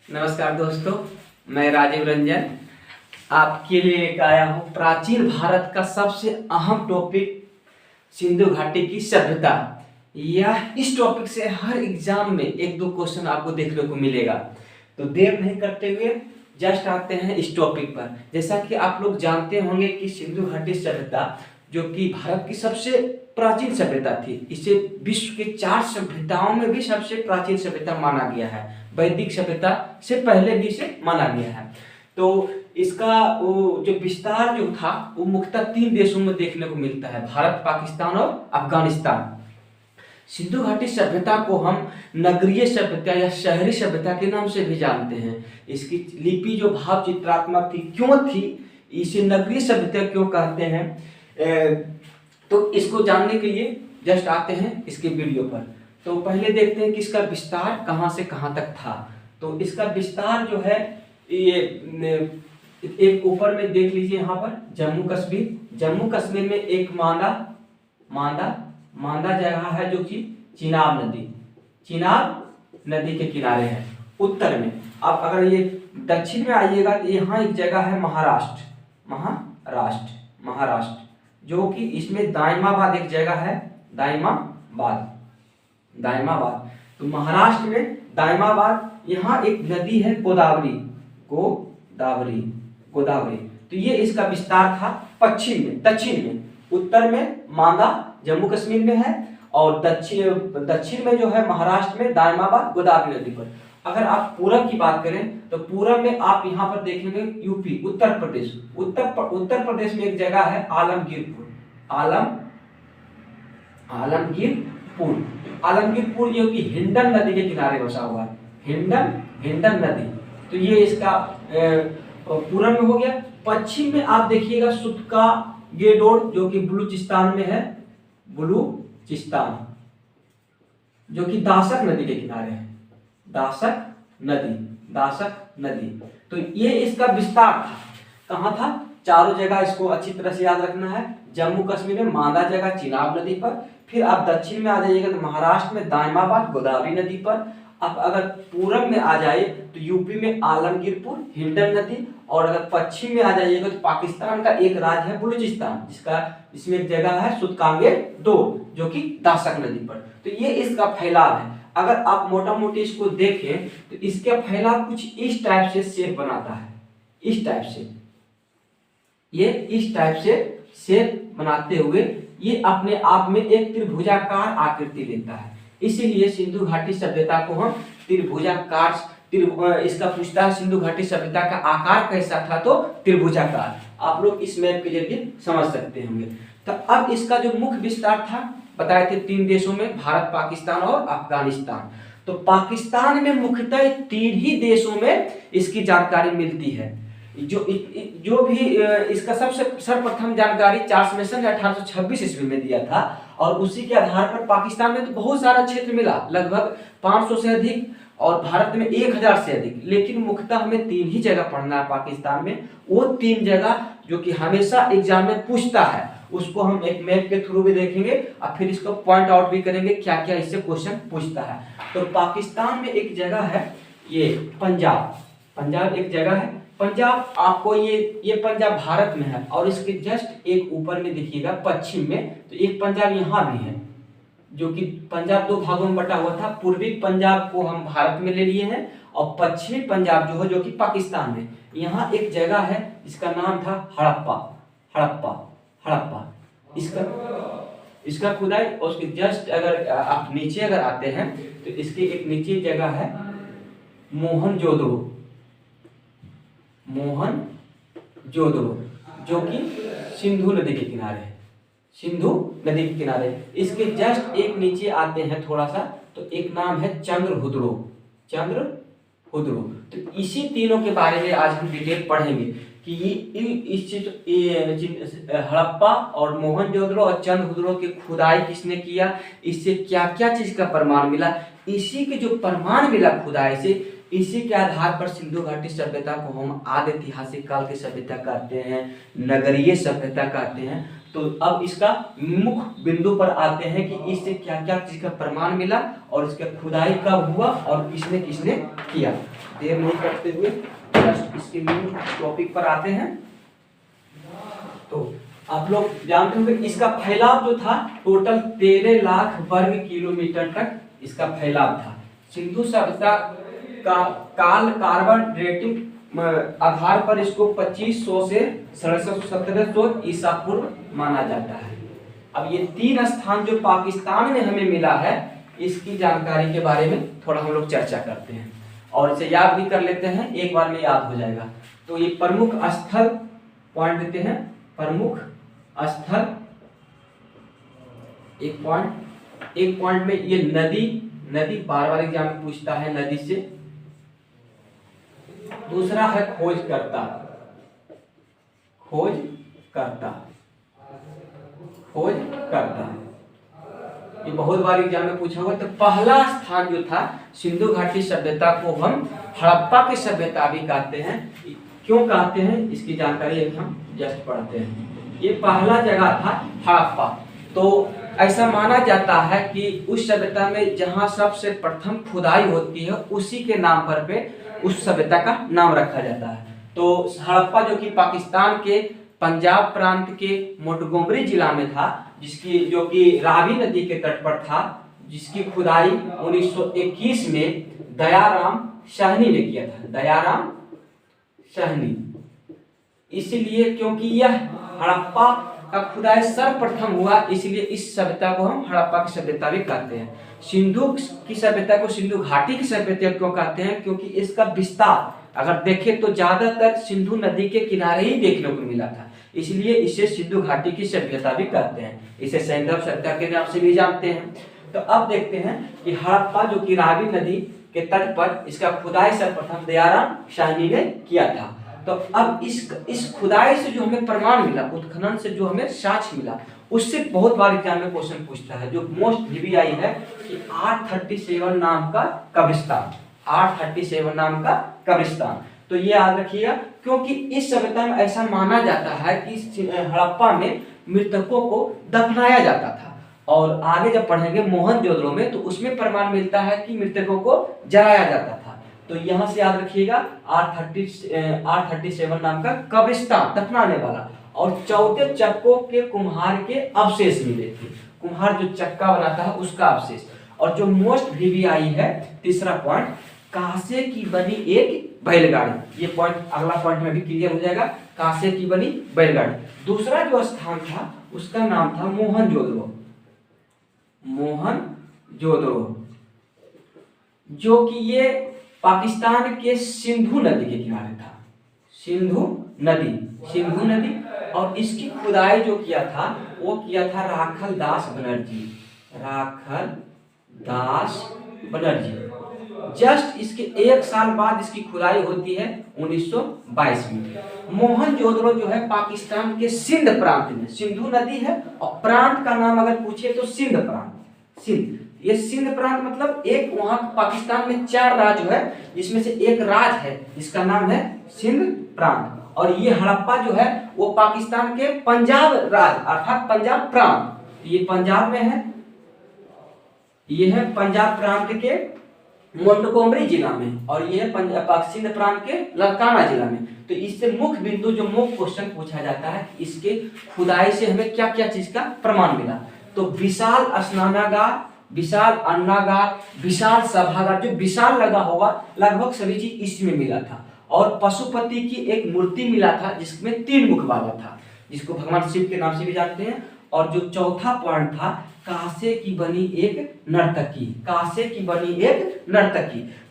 नमस्कार दोस्तों, मैं राजीव रंजन आपके लिए लेकर आया हूँ प्राचीन भारत का सबसे अहम टॉपिक सिंधु घाटी की सभ्यता। यह इस टॉपिक से हर एग्जाम में एक दो क्वेश्चन आपको देखने को मिलेगा। तो देर नहीं करते हुए जस्ट आते हैं इस टॉपिक पर। जैसा कि आप लोग जानते होंगे कि सिंधु घाटी सभ्यता जो कि भारत की सबसे प्राचीन सभ्यता थी, इसे विश्व के 4 सभ्यताओं में भी सबसे प्राचीन सभ्यता माना गया है। वैदिक सभ्यता से पहले भी इसे माना गया है। तो इसका वो जो विस्तार जो था वो मुख्यतः 3 देशों में देखने को मिलता है, भारत, पाकिस्तान और अफगानिस्तान। सिंधु घाटी सभ्यता को हम नगरीय सभ्यता या शहरी सभ्यता के नाम से भी जानते हैं। इसकी लिपि जो भाव चित्रात्मक थी, क्यों थी, इसे नगरीय सभ्यता क्यों कहते हैं, तो इसको जानने के लिए जस्ट आते हैं इसके वीडियो पर। तो पहले देखते हैं कि इसका विस्तार कहां से कहां तक था। तो इसका विस्तार जो है ये एक ऊपर में देख लीजिए, यहाँ पर जम्मू कश्मीर में एक मांदा जगह है जो कि चिनाब नदी के किनारे है उत्तर में। अब अगर ये दक्षिण में आइएगा तो यहाँ एक जगह है महाराष्ट्र, जो कि इसमें दाइमाबाद एक जगह है, दाइमाबाद। तो महाराष्ट्र में दाइमाबाद, यहाँ एक नदी है गोदावरी। तो ये इसका विस्तार था दक्षिण में। उत्तर में मांदा जम्मू कश्मीर में है और दक्षिण में जो है महाराष्ट्र में दाइमाबाद गोदावरी नदी पर। अगर आप पूरब की बात करें तो पूरब में आप यहाँ पर देखेंगे यूपी, उत्तर प्रदेश में एक जगह है आलमगीरपुर, जो कि हिंडन नदी के किनारे बसा हुआ है, हिंडन नदी। तो ये इसका पूरब में हो गया। पश्चिम में आप देखिएगा सुतका गेडोर, जो कि बलूचिस्तान में है, जो कि दासक नदी के किनारे है, दासक नदी। तो ये इसका विस्तार था। कहाँ था? चारों जगह इसको अच्छी तरह से याद रखना है। जम्मू कश्मीर में मांदा जगह चिनाब नदी पर, फिर आप दक्षिण में आ जाइएगा तो महाराष्ट्र में दाइमाबाद गोदावरी नदी पर। अब अगर पूरब में आ जाए तो यूपी में आलमगीरपुर, हिंडन नदी, और अगर पश्चिम में आ जाइएगा तो पाकिस्तान का एक राज्य है बलूचिस्तान, इसमें एक जगह है सुतकांगे डोर, जो कि दासक नदी पर। तो ये इसका फैलाव है। अगर आप मोटा मोटी इसको देखें तो इसका फैलाव कुछ इस टाइप से शेप बनाता है, इस टाइप से शेप बनाते हुए ये अपने आप में एक त्रिभुजाकार आकृति लेता है। इसीलिए सिंधु घाटी सभ्यता को हम इसका पूछता है सिंधु घाटी सभ्यता का आकार कैसा था, तो त्रिभुजाकार। आप लोग इस मैप के जरिए समझ सकते होंगे। तो अब इसका जो मुख्य विस्तार था बताए थे 3 देशों में, भारत, पाकिस्तान और अफगानिस्तान। तो पाकिस्तान में मुख्यतः 3 ही देशों में इसकी जानकारी मिलती है। जो भी इसका सबसे सर्वप्रथम जानकारी चार्ल्स मेसन ने 1826 ईस्वी में दिया था, और उसी के आधार पर पाकिस्तान में तो बहुत सारा क्षेत्र मिला, लगभग 500 से अधिक, और भारत में 1000 से अधिक। लेकिन मुख्यतः हमें 3 ही जगह पढ़ना है पाकिस्तान में। वो 3 जगह जो कि हमेशा एग्जाम में पूछता है, उसको हम एक मैप के थ्रू भी देखेंगे और फिर इसको पॉइंट आउट भी करेंगे क्या क्या इससे क्वेश्चन पूछता है। तो पाकिस्तान में एक जगह है ये पंजाब एक जगह है। पंजाब आपको ये पंजाब भारत में है, और इसके जस्ट एक ऊपर में देखिएगा पश्चिम में, तो एक पंजाब यहाँ भी है, जो कि पंजाब 2 भागों में बटा हुआ था। पूर्वी पंजाब को हम भारत में ले लिए हैं, और पश्चिमी पंजाब जो है जो कि पाकिस्तान में। यहाँ एक जगह है जिसका नाम था हड़प्पा। इसका खुदाई, और उसके जस्ट अगर आप नीचे अगर आते हैं तो इसके एक नीचे जगह है मोहनजोदड़ो, जो कि सिंधु नदी के किनारे है। इसके जस्ट एक नीचे आते हैं थोड़ा सा, तो एक नाम है चंद्रहुदड़ो। तो इसी तीनों के बारे में आज हम डिटेल पढ़ेंगे कि इस चीज हड़प्पा और मोहनजोदड़ो और चंद्रहुदड़ो की खुदाई किसने किया, इससे क्या क्या चीज का प्रमाण मिला। इसी के जो प्रमाण मिला खुदाई से, इसी के आधार पर सिंधु घाटी सभ्यता को हम आदि ऐतिहासिक काल की सभ्यता कहते हैं, नगरीय सभ्यता कहते हैं। तो अब इसका मुख्य बिंदु पर आते हैं कि इससे क्या क्या चीज का प्रमाण मिला और इसका खुदाई कब हुआ और किसने किसने किया। देर नहीं करते हुए जस्ट इसके मेन टॉपिक पर आते हैं। तो आप लोग जानते होंगे इसका फैलाव जो था टोटल 13 लाख वर्ग किलोमीटर तक इसका फैलाव था। सिंधु सभ्यता का काल कार्बन डेटिंग आधार पर इसको 2500 से 1750 ईसा पूर्व माना जाता है। अब ये 3 स्थान जो पाकिस्तान में हमें मिला है इसकी जानकारी के बारे में थोड़ा हम लोग चर्चा करते हैं और इसे याद भी कर लेते हैं, एक बार में याद हो जाएगा। तो ये प्रमुख स्थल पॉइंट देते हैं, प्रमुख स्थल एक पॉइंट में ये नदी बार बार एग्जाम में पूछता है नदी से। दूसरा है खोजकर्ता, ये बहुत बार एग्जाम में पूछा हुआ। तो पहला स्थान जो था सिंधु घाटी सभ्यता को हम हड़प्पा की सभ्यता भी कहते हैं। क्यों कहते हैं इसकी जानकारी हम जस्ट पढ़ते हैं। ये पहला जगह था हड़प्पा। तो ऐसा माना जाता है कि उस सभ्यता में जहां सबसे प्रथम खुदाई होती है उसी के नाम पर पे उस सभ्यता का नाम रखा जाता है। तो हड़प्पा जो कि पाकिस्तान के पंजाब प्रांत के मोंटगोमरी जिला में था, जो कि रावी नदी के तट पर था, जिसकी खुदाई 1921 में दयाराम साहनी ने किया था। दयाराम साहनी, इसलिए क्योंकि यह हड़प्पा का खुदाई सर्वप्रथम हुआ, इसलिए इस सभ्यता को हम हड़प्पा की सभ्यता भी कहते हैं। सिंधु की सभ्यता को सिंधु घाटी की सभ्यता क्यों कहते हैं? क्योंकि इसका विस्तार अगर देखें तो ज्यादातर सिंधु नदी के किनारे ही देखने को मिला था, इसलिए इसे सिंधु घाटी की सभ्यता भी कहते हैं। इसे सैंधव सभ्यता के नाम से भी जानते हैं। तो अब देखते हैं कि हड़प्पा जो कि रावी नदी के तट पर इसका खुदाई सर्वप्रथम दयाराम साहनी ने किया था। तो अब इस खुदाई से जो हमें प्रमाण मिला, उत्खनन से जो हमें साक्ष्य मिला, उससे बहुत बार एग्जाम में क्वेश्चन पूछता है। जो मोस्ट वीवीआई है कि 837 नाम का कब्रिस्तान, 837 नाम का कब्रिस्तान। तो ये याद रखिएगा, क्योंकि इस सभ्यता में ऐसा माना जाता है कि हड़प्पा में मृतकों को दफनाया जाता था। और आगे जब पढ़ेंगे मोहनजोदड़ो में तो उसमें प्रमाण मिलता है कि मृतकों को जलाया जाता था। तो यहाँ से याद रखिएगा 837 नाम का कब्रिस्तान, दफनाने वाला। और चौथे चक्कों के कुम्हार के अवशेष मिले थे, कुम्हार जो चक्का बनाता है उसका अवशेष। और जो मोस्ट वीवीआई है तीसरा पॉइंट, कांसे की बनी एक बैलगाड़ी। ये पॉइंट अगला पॉइंट में भी क्लियर हो जाएगा, कांसे की बनी बैलगाड़ी। दूसरा जो स्थान था उसका नाम था मोहनजोदड़ो, जो कि ये पाकिस्तान के सिंधु नदी के किनारे था। सिंधु नदी। और इसकी खुदाई जो किया था वो किया था राखल दास बनर्जी। जस्ट इसके 1 साल बाद इसकी खुदाई होती है 1922 में। मोहनजोदड़ो जो है पाकिस्तान के सिंध प्रांत में, सिंधु नदी है और प्रांत का नाम अगर पूछे तो सिंध प्रांत, सिंध। ये सिंध प्रांत मतलब एक वहां पाकिस्तान में 4 राज्य है, जिसमें से एक राज्य है जिसका नाम है सिंध प्रांत। और ये हड़प्पा जो है वो पाकिस्तान के पंजाब राज्य अर्थात पंजाब प्रांत, ये पंजाब में है, ये है पंजाब प्रांत के मोंटगोमरी जिला में, और ये है सिंध प्रांत के लड़काना जिला में। तो इससे मुख्य बिंदु जो मुख्य क्वेश्चन पूछा जाता है, इसके खुदाई से हमें क्या क्या चीज का प्रमाण मिला। तो विशाल स्नानागार, विशाल अन्नागार, विशाल सभागार, जो विशाल लगा होगा लगभग सभी चीज इसमें मिला था। और पशुपति की एक मूर्ति मिला था जिसमें 3 मुख वाला था, जिसको भगवान शिव के नाम से भी जानते हैं। और जो चौथा पॉइंट था, कांसे की बनी एक नर्तकी।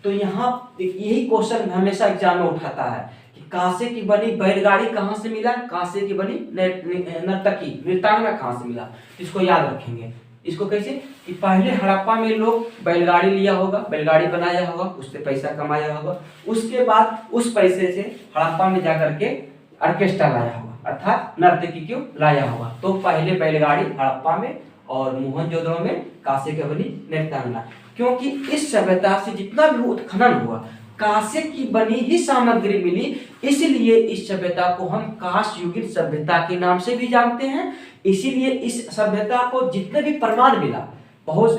तो यहाँ यही क्वेश्चन हमेशा एग्जाम में उठाता है कि कांसे की बनी बैलगाड़ी कहाँ से मिला, कांसे की बनी नर्तकी नृत्यांगना कहाँ से मिला। इसको याद रखेंगे। इसको कैसे कि पहले हड़प्पा में लोग बैलगाड़ी लिया होगा, बैलगाड़ी बनाया होगा, उससे पैसा कमाया होगा, उसके बाद उस पैसे से हड़प्पा में जाकर के ऑर्केस्ट्रा लाया होगा अर्थात नर्तकी क्यों लाया होगा। तो पहले बैलगाड़ी हड़प्पा में और मोहनजोदड़ो में कांसे की बनी नृत्यांगना। क्योंकि इस सभ्यता से जितना भी उत्खनन हुआ कांसे की बनी ही सामग्री मिली, इसलिए इस सभ्यता को हम कांस्य युगीन सभ्यता के नाम से भी जानते हैं। इसीलिए इस सभ्यता को जितने भी प्रमाण मिला, बहुत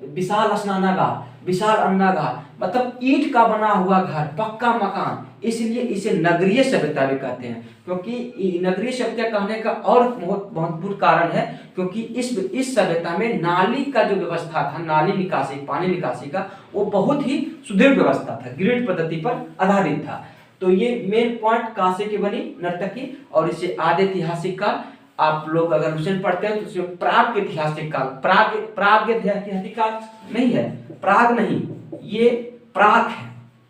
विशाल स्नानागार, विशाल अन्नागार, मतलब ईंट का बना हुआ घर, पक्का मकान, इसलिए इसे नगरीय सभ्यता भी कहते हैं। क्योंकि नगरीय सभ्यता कहने का और बहुत महत्वपूर्ण कारण है क्योंकि इस सभ्यता में नाली का जो व्यवस्था था, नाली निकासी, पानी निकासी का, वो बहुत ही सुदृढ़ व्यवस्था था, ग्रिड पद्धति पर आधारित था। तो ये मेन पॉइंट कहाँ से की बनी, नर्तकी, और इसे आदि ऐतिहासिक काल, आप लोग अगर क्वेश्चन पढ़ते हैं तो उसमें प्राग ऐतिहासिक काल, प्राग ऐतिहासिक काल नहीं है, प्राग नहीं, ये प्राग है,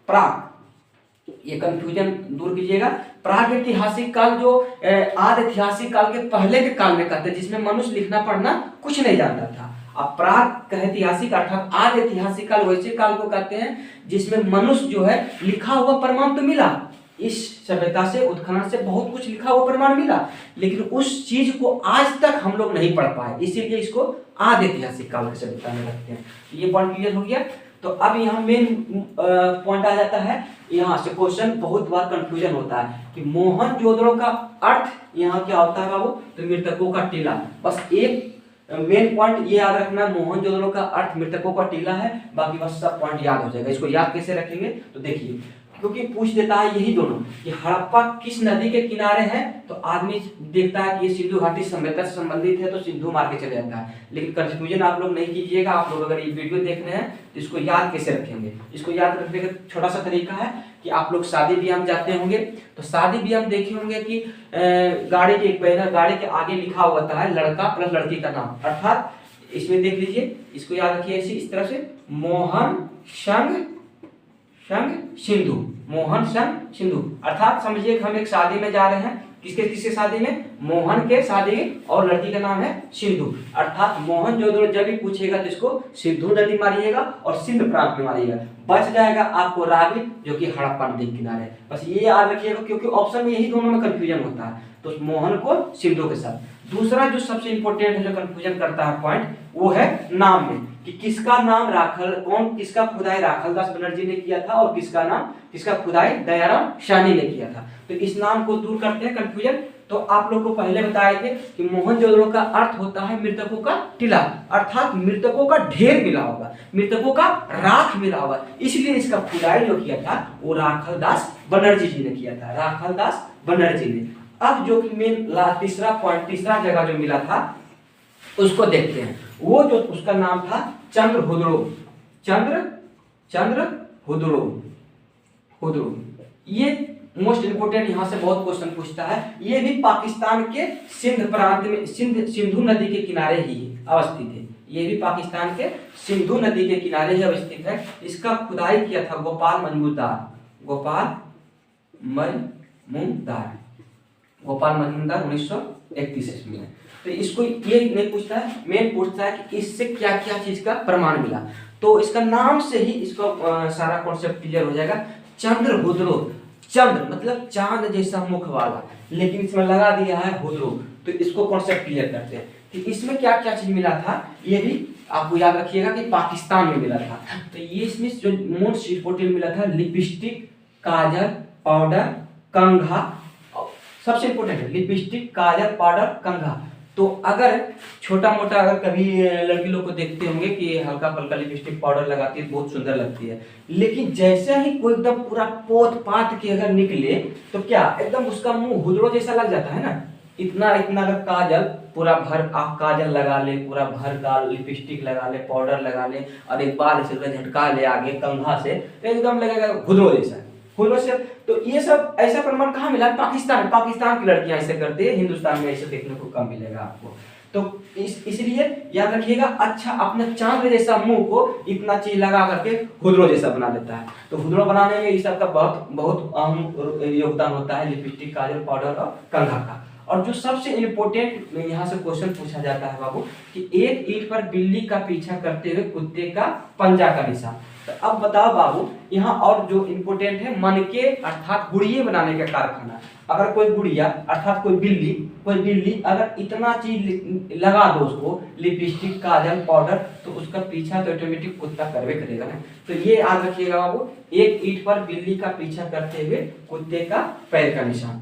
प्राग, ये कंफ्यूजन दूर कीजिएगा। प्राग ऐतिहासिक काल जो आदि ऐतिहासिक काल के पहले के काल में कहते हैं, जिसमें मनुष्य लिखना पढ़ना कुछ नहीं जानता था। अब प्राग ऐतिहासिक अर्थात आदि ऐतिहासिक काल वैसे काल को कहते हैं जिसमें मनुष्य जो है लिखा हुआ प्रमाण तो मिला, इस सभ्यता से, उत्खनन से बहुत कुछ लिखा हुआ प्रमाण मिला, लेकिन उस चीज को आज तक हम लोग नहीं पढ़ पाए, इसीलिए इसको आदि ऐतिहासिक काल की सभ्यता में रखते हैं। ये पॉइंट क्लियर हो गया। तो अब यहाँ मेन पॉइंट आ जाता है, यहाँ से क्वेश्चन बहुत बार कंफ्यूजन होता है कि मोहनजोदड़ो का अर्थ यहाँ क्या होता है बाबू, तो मृतकों का टीला। बस एक मेन पॉइंट ये याद रखना, मोहनजोदड़ो का अर्थ मृतकों का टीला है, बाकी बस सब पॉइंट याद हो जाएगा। इसको याद कैसे रखेंगे तो देखिए, क्योंकि पूछ देता है यही दोनों कि हड़प्पा किस नदी के किनारे है, तो आदमी देखता है कि ये सिंधु घाटी सभ्यता से संबंधित है तो सिंधु मार के चले जाता है, लेकिन कंफ्यूजन आप लोग नहीं कीजिएगा। आप लोग अगर ये वीडियो देख रहे हैं तो इसको याद कैसे रखेंगे, इसको याद रखने का छोटा सा तरीका है कि आप लोग शादी ब्याह में जाते होंगे तो शादी ब्याह में देखे होंगे कि गाड़ी के बैनर, गाड़ी के आगे लिखा होता है लड़का प्लस लड़की का नाम, अर्थात इसमें देख लीजिए, इसको याद रखिए ऐसे, इस तरह से, मोहन संग सिंधु, मोहन संग सिंधु, अर्थात समझिए कि हम एक शादी में जा रहे हैं, किसके शादी में, मोहन के शादी, और लड़की का नाम है सिंधु, अर्थात मोहनजोदड़ो जब भी पूछेगा तो इसको सिंधु नदी मारिएगा और सिंध प्रांत में मारिएगा, बच जाएगा आपको रावी जो कि हड़प्पा नदी के किनारे। बस ये याद रखिएगा क्योंकि ऑप्शन में यही दोनों में कंफ्यूजन होता है, तो मोहन को सिंधु के साथ। दूसरा जो सबसे इंपॉर्टेंट है जो कंफ्यूजन करता है पॉइंट, वो है नाम में, कि किसका नाम किसका खुदाई राखलदास बनर्जी ने किया था और किसका खुदाई दयाराम साहनी ने किया था। तो इस नाम को दूर करते हैं कंफ्यूजन। तो आप लोग को पहले बताए थे कि मोहनजोदड़ो का अर्थ होता है मृतकों का टीला, अर्थात मृतकों का ढेर मिला होगा, मृतकों का राख मिला होगा, इसलिए इसका खुदाई जो किया था वो राखलदास बनर्जी जी ने किया था, राखलदास बनर्जी ने। अब जो कि मेन तीसरा पॉइंट, तीसरा जगह जो मिला था उसको देखते हैं। वो जो उसका नाम था चंद्रहुदड़ो। ये मोस्ट इंपोर्टेंट, यहाँ से बहुत क्वेश्चन पूछता है। ये भी पाकिस्तान के सिंध प्रांत में, सिंधु नदी के किनारे ही अवस्थित है। ये भी पाकिस्तान के सिंधु नदी के किनारे ही अवस्थित है। इसका खुदाई किया था गोपाल मजूमदार 1931 में। तो इसको ये नहीं पूछता है, मेन पूछता है कि इससे क्या क्या चीज का प्रमाण मिला। तो इसका नाम से ही इसको सारा कॉन्सेप्ट क्लियर हो जाएगा। चंद्रहुदड़ो, चंद्र मतलब चांद जैसा मुख वाला, लेकिन इसमें लगा दिया है हुदड़ो, तो इसको कॉन्सेप्ट क्लियर करते हैं कि इसमें क्या क्या चीज मिला था। ये भी आपको याद रखिएगा कि पाकिस्तान में मिला था। तो ये इसमें जो मोस्ट इंपोर्टेंट मिला था, लिपस्टिक, काजल, पाउडर, कंघा, सबसे इंपोर्टेंट है लिपस्टिक, काजल, पाउडर, कंघा। तो अगर छोटा मोटा अगर कभी लड़की लोग को देखते होंगे कि हल्का पल्का लिपस्टिक पाउडर लगाती है, बहुत सुंदर लगती है, लेकिन जैसे ही कोई एकदम पूरा पोत पात के अगर निकले तो क्या एकदम उसका मुंह हुदड़ो जैसा लग जाता है ना। इतना अगर काजल पूरा भर आप काजल लगा ले, पूरा भर का लिपस्टिक लगा ले, पाउडर लगा ले, और एक बार से झटका ले आगे कंघा से, तो एकदम लगेगा हुदड़ो जैसा, हुदड़ो से। तो ये सब ऐसा प्रमाण कहाँ मिला? पाकिस्तान की लड़कियां ऐसे करती है, हिंदुस्तान में ऐसे देखने को कम मिलेगा आपको। तो इसलिए याद रखिएगा, अच्छा अपने चांद जैसा मुंह को इतना चीज लगा करके हुदड़ो जैसा बना देता है। तो हुदड़ो बनाने में इस सबका बहुत अहम योगदान होता है, लिपस्टिक, काजल, पाउडर और कंघा का। और जो सबसे इम्पोर्टेंट यहाँ से क्वेश्चन पूछा जाता है बाबू कि एक ईंट पर बिल्ली का पीछा करते हुए कुत्ते का पंजा का निशान। तो अब बताओ बाबू, यहाँ और जो इम्पोर्टेंट है, मनके अर्थात गुड़िये बनाने का कारखाना। अगर कोई गुड़िया अर्थात कोई बिल्ली अगर इतना चीज लगा दो उसको, लिपस्टिक, काजल, पाउडर, तो उसका पीछा तो ऑटोमेटिक कुत्ता करवे करेगा ना। तो ये याद रखिएगा बाबू, एक ईंट पर बिल्ली का पीछा करते हुए कुत्ते का पैर का निशान।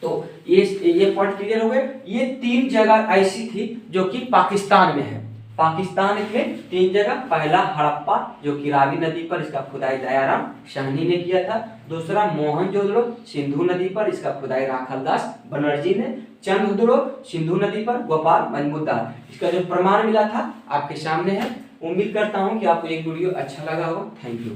तो ये पॉइंट क्लियर हो गए। ये 3 जगह ऐसी थी जो कि पाकिस्तान में है, पाकिस्तान में 3 जगह, पहला हड़प्पा जो कि रावी नदी पर, इसका खुदाई दयाराम साहनी ने किया था। दूसरा मोहनजोदड़ो सिंधु नदी पर, इसका खुदाई राखालदास बनर्जी ने। चंद्रदुर्ग सिंधु नदी पर गोपाल मजमूदार, इसका जो प्रमाण मिला था आपके सामने है। उम्मीद करता हूँ कि आपको एक वीडियो अच्छा लगा होगा। Thank you.